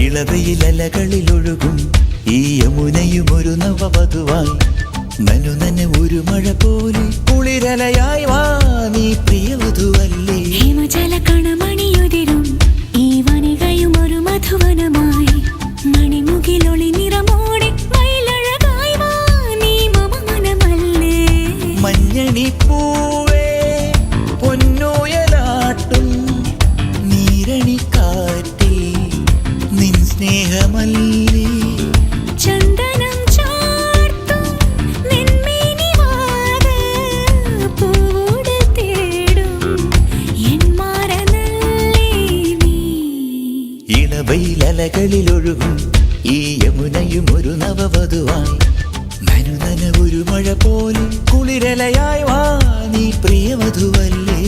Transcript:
ഇളവയിലലകളിലൊഴുകും ഈ യമുനയും ഒരു നവവധുവായി നനു നന ഒരു മഴ പോലെ കുളിരലയായി വാ നീ പ്രിയവധുവല്ലേ. ഹിമജല കണമണിയുതിരും ഈ വനികയും ഒരു മധുവനമായി മണിമുകിലൊളി നിറമോടെ മയിലഴകായി വാ നീ മമ മനമല്ലേ. മഞ്ഞണി പൂവേ പൊന്നോയലാട്ടും നീരണിക്കാറ്റിൽ നിൻ സ്നേഹമല്ലേ. ചന്ദനം ചാർത്തും നിൻമേനിവാത് പൂവോട് തേടും എൻ മാറനല്ലേ നീ. ഇളവയിലലകളിലൊഴുകും ഈ യമുനയും ഒരു നവവധുവായി നനു നന ഒരു മഴ പോലെ കുളിരലയായി വാ നീ പ്രിയവധുവല്ലേ.